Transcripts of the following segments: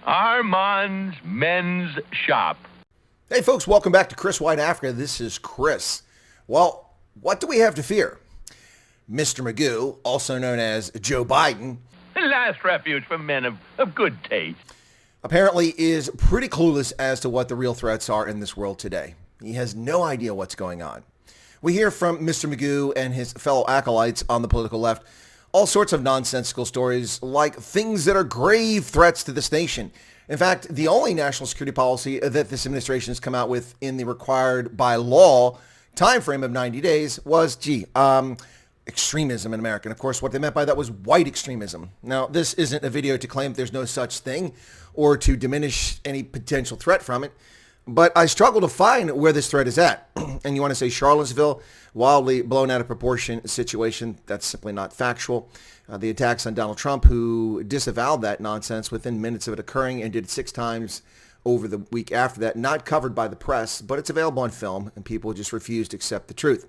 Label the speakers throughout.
Speaker 1: Armand's Men's Shop.
Speaker 2: Hey folks, welcome back to Chris Wyatt Africa. This is Chris. Well, what do we have to fear? Mr. Magoo, also known as Joe Biden,
Speaker 1: The last refuge for men of good taste.
Speaker 2: apparently is pretty clueless as to what the real threats are in this world today. He has no idea what's going on. We hear from Mr. Magoo and his fellow acolytes on the political left all sorts of nonsensical stories like things that are grave threats to this nation. In fact, the only national security policy that this administration has come out with in the required by law time frame of 90 days was, extremism in America. And of course, what they meant by that was white extremism. Now, this isn't a video to claim there's no such thing or to diminish any potential threat from it. But I struggle to find where this threat is at. And you want to say Charlottesville, wildly blown out of proportion situation. That's simply not factual. The attacks on Donald Trump, who disavowed that nonsense within minutes of it occurring and did it 6 times over the week after that, not covered by the press, but it's available on film, and people just refuse to accept the truth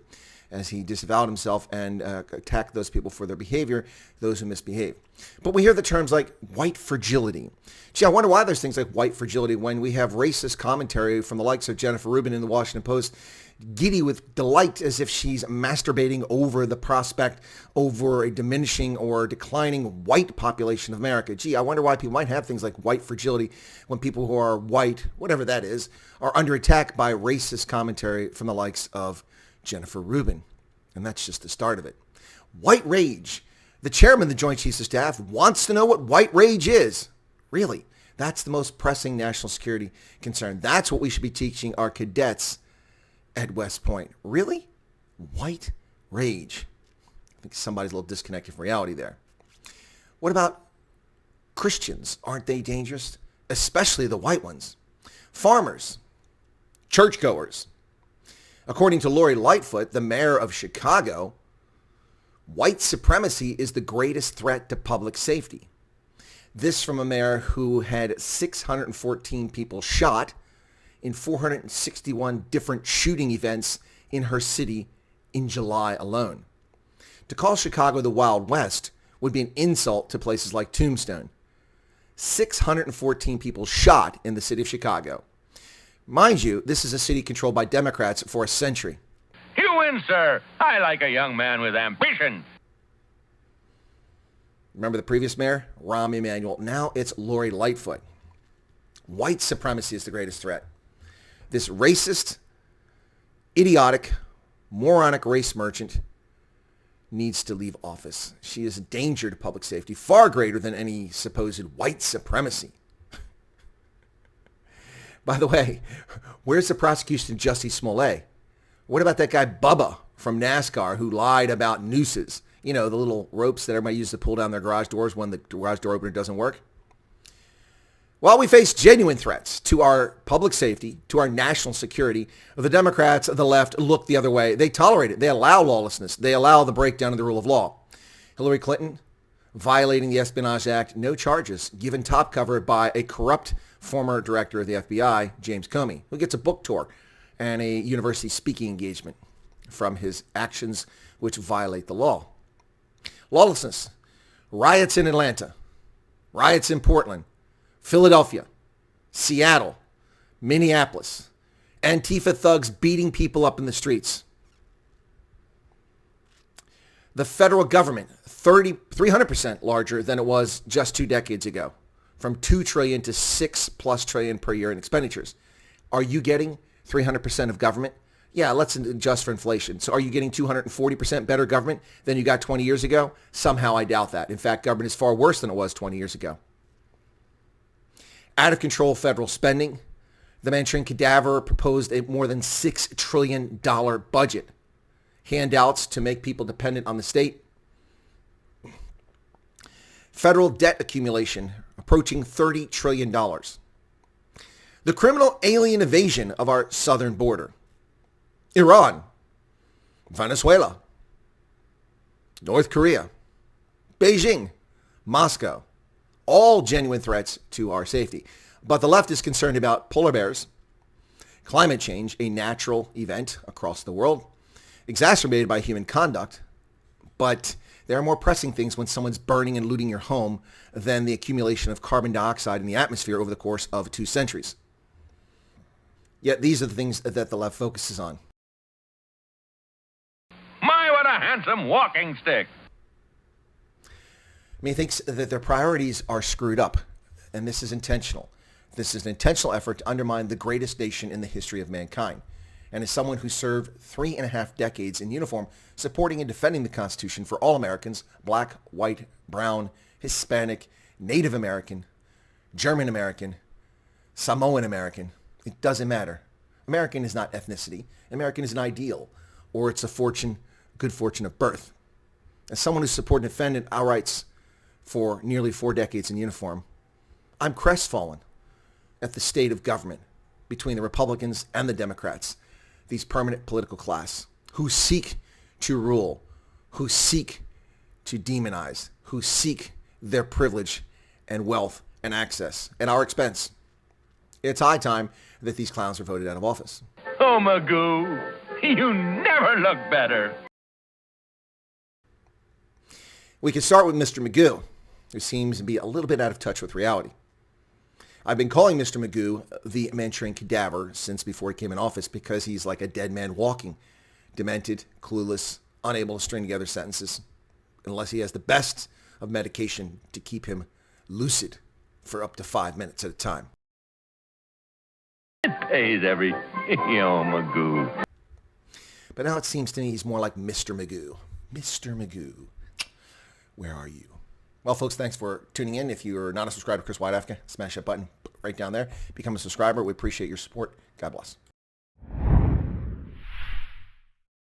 Speaker 2: as he disavowed himself and attacked those people for their behavior, those who misbehave. But we hear the terms like white fragility. Gee, I wonder why there's things like white fragility when we have racist commentary from the likes of Jennifer Rubin in the Washington Post, giddy with delight as if she's masturbating over the prospect over a diminishing or declining white population of America. Gee, I wonder why people might have things like white fragility when people who are white, whatever that is, are under attack by racist commentary from the likes of Jennifer Rubin. And that's just the start of it. White rage. The chairman of the Joint Chiefs of Staff wants to know what white rage is. Really? That's the most pressing national security concern. That's what we should be teaching our cadets at West Point. Really? White rage. I think somebody's a little disconnected from reality there. What about Christians? Aren't they dangerous? Especially the white ones. Farmers. Churchgoers. According to Lori Lightfoot, the mayor of Chicago, white supremacy is the greatest threat to public safety. This from a mayor who had 614 people shot in 461 different shooting events in her city in July alone. To call Chicago the Wild West would be an insult to places like Tombstone. 614 people shot in the city of Chicago. Mind you, this is a city controlled by Democrats for a century.
Speaker 1: You win, sir. I like a young man with ambition.
Speaker 2: Remember the previous mayor, Rahm Emanuel? Now it's Lori Lightfoot. White supremacy is the greatest threat. This racist, idiotic, moronic race merchant needs to leave office. She is a danger to public safety, far greater than any supposed white supremacy. By the way, where's the prosecution of Jussie Smollett? What about that guy Bubba from NASCAR who lied about nooses? You know, the little ropes that everybody uses to pull down their garage doors when the garage door opener doesn't work. While we face genuine threats to our public safety, to our national security, the Democrats, the left, look the other way. They tolerate it. They allow lawlessness. They allow the breakdown of the rule of law. Hillary Clinton, violating the Espionage Act, no charges, given top cover by a corrupt former director of the FBI, James Comey, who gets a book tour and a university speaking engagement from his actions which violate the law. Lawlessness. Riots in Atlanta. Riots in Portland. Philadelphia. Seattle. Minneapolis. Antifa thugs beating people up in the streets. The federal government, 300% larger than it was just 2 decades ago, from $2 trillion to $6+ trillion per year in expenditures. Are you getting 300% of government? Yeah, let's adjust for inflation. So are you getting 240% better government than you got 20 years ago? Somehow I doubt that. In fact, government is far worse than it was 20 years ago. Out of control federal spending. The Manchurian Cadaver proposed a more than $6 trillion budget. Handouts to make people dependent on the state. Federal debt accumulation approaching $30 trillion. The criminal alien invasion of our southern border. Iran, Venezuela, North Korea, Beijing, Moscow, all genuine threats to our safety. But the left is concerned about polar bears, climate change, a natural event across the world, exacerbated by human conduct. But There are more pressing things when someone's burning and looting your home than the accumulation of carbon dioxide in the atmosphere over the course of 2 centuries. Yet these are the things that the left focuses on.
Speaker 1: My, what a handsome walking stick.
Speaker 2: He thinks that their priorities are screwed up, and this is intentional. This is an intentional effort to undermine the greatest nation in the history of mankind. And as someone who served 3.5 decades in uniform, supporting and defending the Constitution for all Americans, black, white, brown, Hispanic, Native American, German American, Samoan American, it doesn't matter. American is not ethnicity. American is an ideal, or it's a good fortune of birth. As someone who supported and defended our rights for nearly 4 decades in uniform, I'm crestfallen at the state of government between the Republicans and the Democrats, these permanent political class who seek to rule, who seek to demonize, who seek their privilege and wealth and access at our expense. It's high time that these clowns are voted out of office.
Speaker 1: Oh, Magoo, you never look better.
Speaker 2: We can start with Mr. Magoo, who seems to be a little bit out of touch with reality. I've been calling Mr. Magoo the Manchurian cadaver since before he came in office because he's like a dead man walking, demented, clueless, unable to string together sentences, unless he has the best of medication to keep him lucid for up to 5 minutes at a time.
Speaker 1: It pays every... Oh, Magoo.
Speaker 2: But now it seems to me he's more like Mr. Magoo. Mr. Magoo, where are you? Well, folks, thanks for tuning in. If you're not a subscriber to Chris Wyatt Africa, smash that button right down there. Become a subscriber. We appreciate your support. God bless.